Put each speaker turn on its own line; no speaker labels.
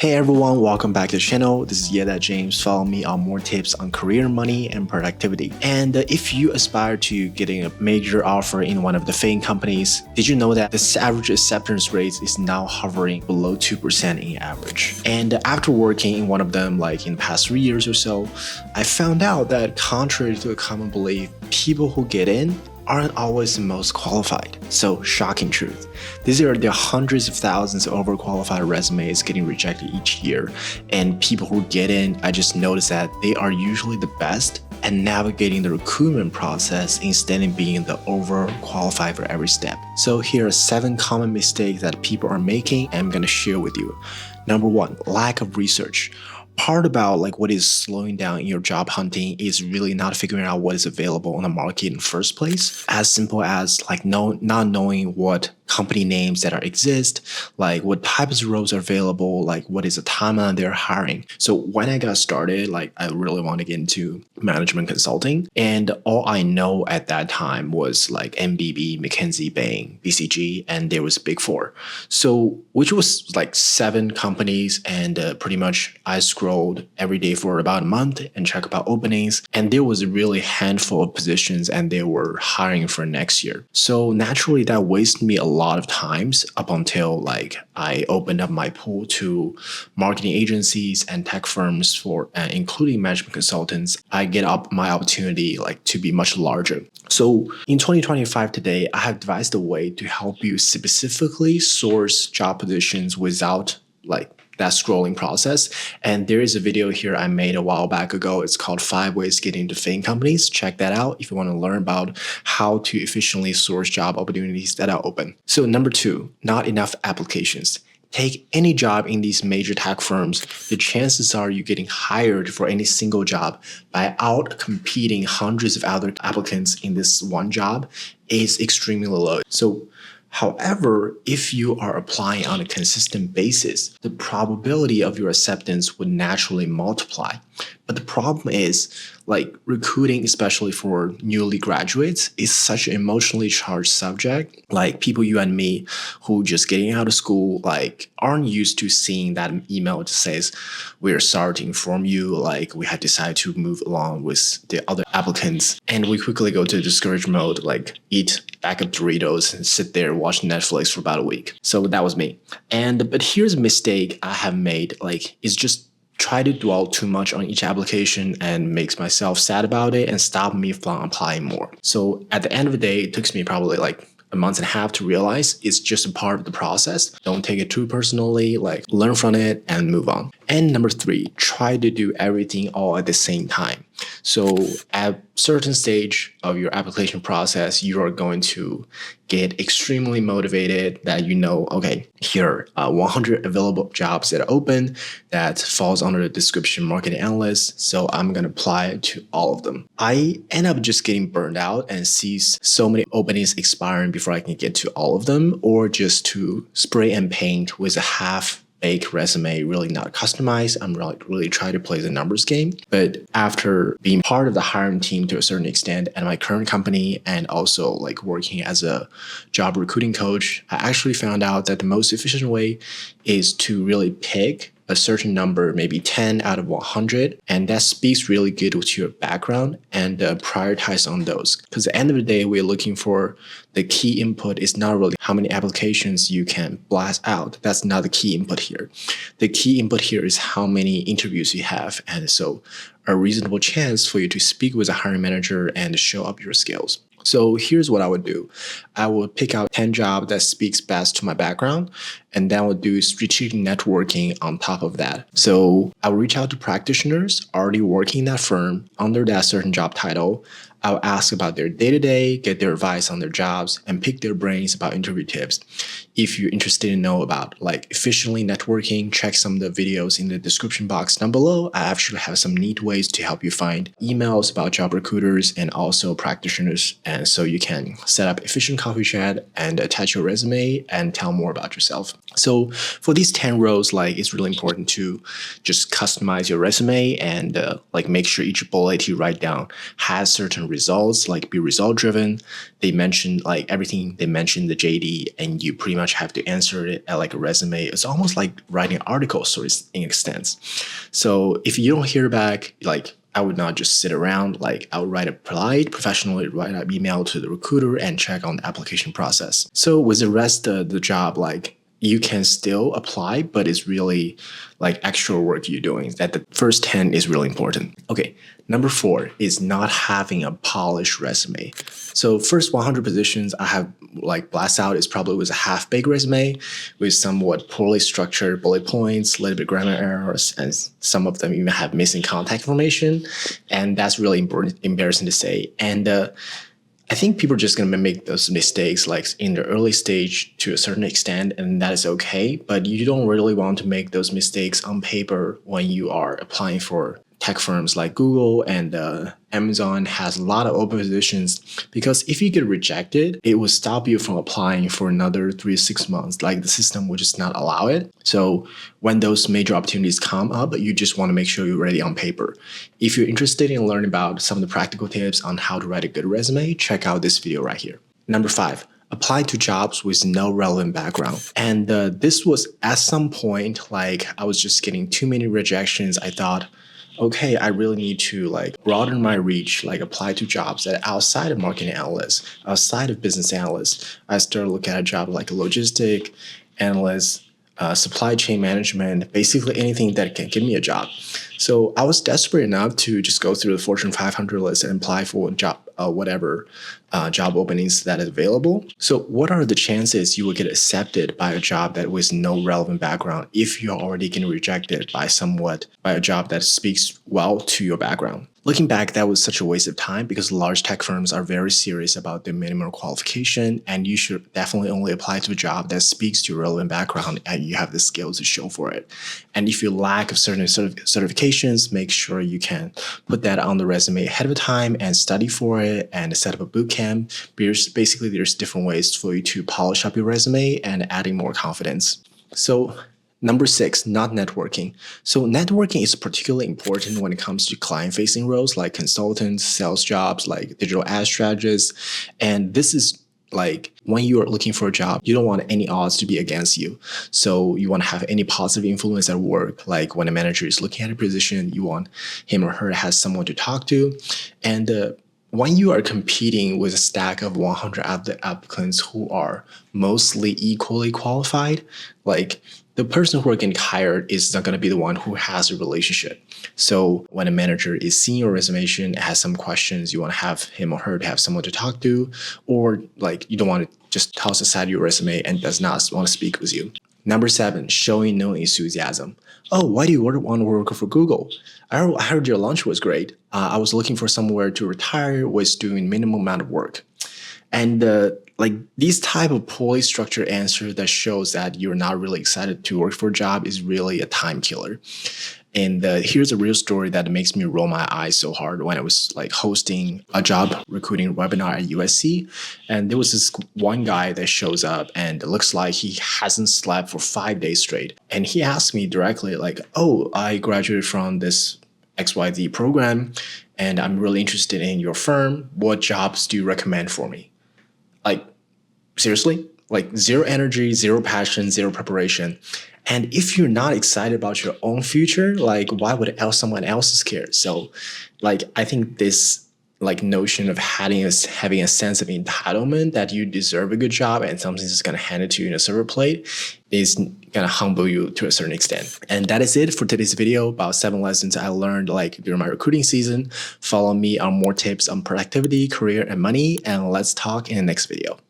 Hey everyone, welcome back to the channel. This is Yeda James. Follow me on more tips on career, money, and productivity. And if you aspire to getting a major offer in one of the FAANG companies, did you know that the average acceptance rate is now hovering below 2% in average? And after working in one of them like in the past 3 years or so, I found out that contrary to a common belief, people who get in aren't always the most qualified. So, shocking truth. There are hundreds of thousands of overqualified resumes getting rejected each year, and people who get in, I just noticed that they are usually the best at navigating the recruitment process instead of being the overqualified for every step. So here are 7 common mistakes that people are making, and I'm going to share with you. Number 1, lack of research. Part about what is slowing down in your job hunting is really not figuring out what is available on the market in the first place. As simple as not knowing what company names that exist, what types of roles are available, what is the timeline they're hiring. So when I got started, I really want to get into management consulting, and all I know at that time was MBB, McKinsey, Bain, BCG, and there was Big Four. So which was 7 companies, and pretty much I scrolled every day for about a month and check about openings, and there was a really handful of positions and they were hiring for next year. So naturally that wasted me a lot of times up until I opened up my pool to marketing agencies and tech firms for including management consultants. I get up my opportunity to be much larger. So in 2025 today, I have devised a way to help you specifically source job positions without that scrolling process. And there is a video here I made a while back ago. It's called 5 Ways to Get into FAANG Companies. Check that out if you want to learn about how to efficiently source job opportunities that are open. So number 2, not enough applications. Take any job in these major tech firms, the chances are you getting hired for any single job by out competing hundreds of other applicants in this one job is extremely low. So however, if you are applying on a consistent basis, the probability of your acceptance would naturally multiply. But the problem is, recruiting, especially for newly graduates, is such an emotionally charged subject. People you and me who just getting out of school, aren't used to seeing that email that says, "We're sorry to inform you, we had decided to move along with the other applicants." And we quickly go to discourage mode, eat bag of Doritos and sit there and watch Netflix for about a week. So that was me. But here's a mistake I have made, is just try to dwell too much on each application and makes myself sad about it and stop me from applying more. So at the end of the day, it took me probably a month and a half to realize it's just a part of the process. Don't take it too personally, learn from it and move on. And number 3, try to do everything all at the same time. So at a certain stage of your application process, you are going to get extremely motivated that okay, here are 100 available jobs that are open that falls under the description marketing analyst. So I'm going to apply to all of them. I end up just getting burned out and see so many openings expiring before I can get to all of them, or just to spray and paint with a half-baked resume, really not customized. I'm really trying to play the numbers game. But after being part of the hiring team to a certain extent at my current company, and also working as a job recruiting coach, I actually found out that the most efficient way is to really pick a certain number, maybe 10 out of 100, and that speaks really good to your background, and prioritize on those. Because at the end of the day, we're looking for the key input is not really how many applications you can blast out. That's not the key input here. The key input here is how many interviews you have, and so a reasonable chance for you to speak with a hiring manager and show up your skills. So here's what I would do. I would pick out 10 jobs that speaks best to my background, and then I would do strategic networking on top of that. So I would reach out to practitioners already working in that firm under that certain job title. I'll ask about their day-to-day, get their advice on their jobs, and pick their brains about interview tips. If you're interested to know about efficiently networking, check some of the videos in the description box down below. I actually have some neat ways to help you find emails about job recruiters and also practitioners. And so you can set up efficient coffee chat and attach your resume and tell more about yourself. So for these 10 roles, like it's really important to just customize your resume and like make sure each bullet you write down has certain results, like be result driven. They mention like everything they mentioned the JD, and you pretty much have to answer it at like a resume. It's almost like writing articles, so it's in extent. So if you don't hear back, like I would not just sit around. Like I would write a polite, professionally write an email to the recruiter and check on the application process. So with the rest of the job, like you can still apply, but it's really like extra work you're doing. That the first 10 is really important. Okay, number 4 is not having a polished resume. So first 100 positions I have like blast out is probably was a half-baked resume with somewhat poorly structured bullet points, a little bit grammar errors, and some of them even have missing contact information. And that's really embarrassing to say. And I think people are just going to make those mistakes like in the early stage to a certain extent, and that is okay. But you don't really want to make those mistakes on paper when you are applying for tech firms like Google and Amazon has a lot of open positions, because if you get rejected, it will stop you from applying for another 3 to 6 months. Like the system will just not allow it. So when those major opportunities come up, you just want to make sure you're ready on paper. If you're interested in learning about some of the practical tips on how to write a good resume, check out this video right here. Number 5. Apply to jobs with no relevant background. And this was at some point, like I was just getting too many rejections. I thought, okay, I really need to like broaden my reach, like apply to jobs that are outside of marketing analyst, outside of business analyst. I started looking at a job like a logistic analyst, supply chain management, basically anything that can give me a job. So I was desperate enough to just go through the Fortune 500 list and apply for a job, whatever job openings that is available. So what are the chances you will get accepted by a job that with no relevant background if you're already getting rejected by a job that speaks well to your background? Looking back, that was such a waste of time because large tech firms are very serious about their minimum qualification, and you should definitely only apply to a job that speaks to your relevant background and you have the skills to show for it. And if you lack of certain certifications, make sure you can put that on the resume ahead of time and study for it and set up a boot camp. Basically, there's different ways for you to polish up your resume and adding more confidence. So number 6, not networking. So networking is particularly important when it comes to client-facing roles like consultants, sales jobs, like digital ad strategists. And this is like when you are looking for a job, you don't want any odds to be against you. So you want to have any positive influence at work. Like when a manager is looking at a position, you want him or her to have someone to talk to. And when you are competing with a stack of 100 applicants who are mostly equally qualified, like the person who are getting hired is not going to be the one who has a relationship. So when a manager is seeing your resume and has some questions, you want to have him or her to have someone to talk to, or like you don't want to just toss aside your resume and does not want to speak with you. Number 7, showing no enthusiasm. Oh, why do you want to work for Google? I heard your lunch was great. I was looking for somewhere to retire with doing minimum amount of work. And like these type of poorly structured answer that shows that you're not really excited to work for a job is really a time killer. And here's a real story that makes me roll my eyes so hard when I was like hosting a job recruiting webinar at USC. And there was this one guy that shows up and it looks like he hasn't slept for 5 days straight. And he asked me directly like, oh, I graduated from this XYZ program and I'm really interested in your firm. What jobs do you recommend for me? Like, seriously? Like zero energy, zero passion, zero preparation. And if you're not excited about your own future, like why would someone else is care? So like I think this like notion of having a sense of entitlement that you deserve a good job and something's just gonna hand it to you in a silver plate is gonna humble you to a certain extent. And that is it for today's video about 7 lessons I learned like during my recruiting season. Follow me on more tips on productivity, career, and money, and let's talk in the next video.